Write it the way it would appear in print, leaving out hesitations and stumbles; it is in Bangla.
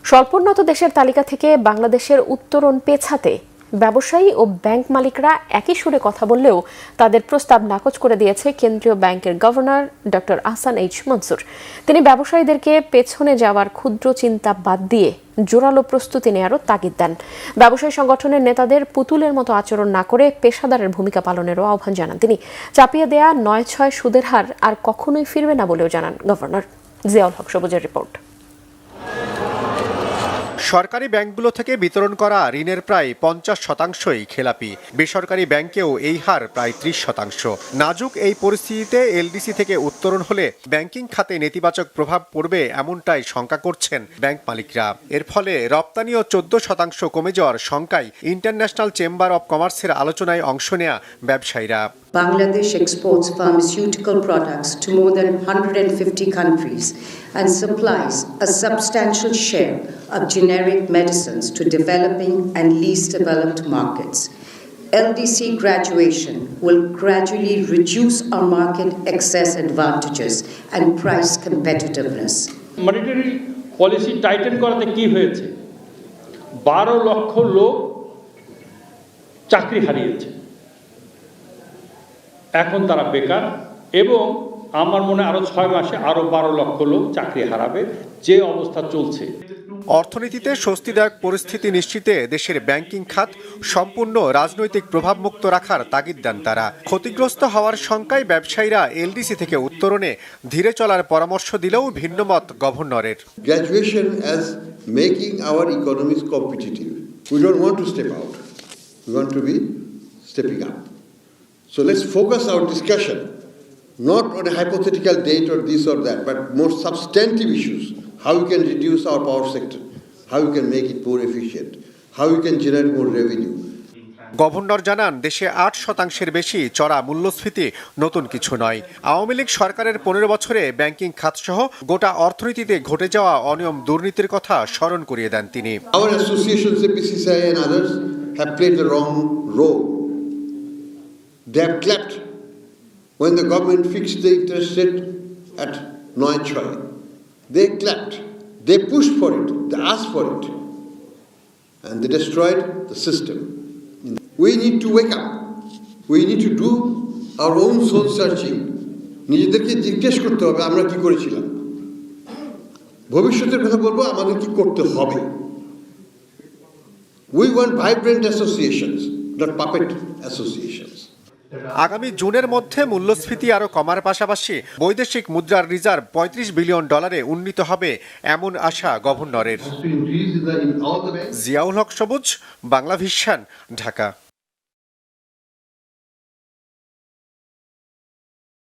স্বল্পোন্নত দেশের তালিকা থেকে বাংলাদেশের উত্তরণ পেছাতে ব্যবসায়ী ও ব্যাংক মালিকরা একই সুরে কথা বললেও তাদের প্রস্তাব নাকচ করে দিয়েছে কেন্দ্রীয় ব্যাংকের governor doctor Ahsan H Mansur. তিনি ব্যবসায়ীদেরকে পেছনে যাওয়ার ক্ষুদ্র চিন্তা বাদ দিয়ে জোরালো প্রস্তুতি নেওয়ারও তাগিদ দেন। ব্যবসায়ী সংগঠনের নেতাদের পুতুলের মতো আচরণ না করে পেশাদারের ভূমিকা পালনেরও আহ্বান জানান তিনি। চাপিয়ে দেয়া ৯-৬ সুদের হার আর কখনোই ফিরবে না বলেও জানান গভর্নর। জিয়াউল হক সবুজের রিপোর্ট। সরকারি ব্যাংকগুলো থেকে বিতরণ করা ঋণের প্রায় ৫০% খেলাপি। বেসরকারি ব্যাংকেও এই হার প্রায় ৩০%। নাজুক এই পরিস্থিতিতে এলডিসি থেকে উত্তরণ হলে ব্যাংকিং খাতে নেতিবাচক প্রভাব পড়বে এমনটাই শঙ্কা করছেন ব্যাংক মালিকরা। এর ফলে রপ্তানি ও ১৪% কমে যাওয়ার শঙ্কায় ইন্টারন্যাশনাল চেম্বার অব কমার্সের আলোচনায় অংশ নেয়া ব্যবসায়ীরা। Bangladesh exports pharmaceutical products to more than 150 countries and supplies a substantial share of generic medicines to developing and least developed markets. LDC graduation will gradually reduce our market access advantages and price competitiveness. Monetary policy tighten করাতে কি হয়েছে? 12 লক্ষ লোক চাকরি হারিয়েছে। এখন তারা বেকার এবং আমার মনে আরো 6 মাসে আরো 12 লক্ষ লোক চাকরি হারাবে, যে অবস্থা চলছে। অর্থনীতিতে স্বস্তিদায়ক পরিস্থিতি নিশ্চিতে দেশের ব্যাংকিং খাত সম্পূর্ণ রাজনৈতিক প্রভাবমুক্ত রাখার তাগিদ দেন তারা। ক্ষতিগ্রস্ত হওয়ার শঙ্কায় ব্যবসায়ীরা এলডিসি থেকে উত্তরণে ধীরে চলার পরামর্শ দিলেও ভিন্নমত গভর্নরের। Graduation as making our economies competitive. We don't want to step out. We want to be stepping up. So let's focus our discussion not on a hypothetical date or this or that, but more substantive issues. How we can reduce our power sector, how we can make it more efficient, how we can generate more revenue. Governor জানান, দেশে ৮% বেশি চড়া মূল্যস্ফীতি নতুন কিছু নয়। আওয়ামী লীগ সরকারের 15 বছরে ব্যাংকিং খাতসহ গোটা অর্থনীতিতে ঘটে যাওয়া অনিয়ম দুর্নীতির কথা স্মরণ করিয়ে দেন তিনি। Our associations, the BCCI and others, have played the wrong role. They have clapped when the government fixed the interest rate at 9.6. They clapped, they pushed for it, they asked for it, and they destroyed the system. We need to wake up. We need to do our own soul searching. নিজেদেরকে জিজ্ঞেস করতে হবে আমরা কি করেছিলাম, ভবিষ্যতের কথা বলবো আমাদের কি করতে হবে। We want vibrant associations, not puppet associations. আগামী জুনের মধ্যে মূল্যস্ফীতি আরও কমার পাশাপাশি বৈদেশিক মুদ্রার রিজার্ভ $35 বিলিয়ন উন্নীত হবে এমন আশা গভর্নরের। জিয়াউল হক সবুজ, বাংলা ভিশন, ঢাকা।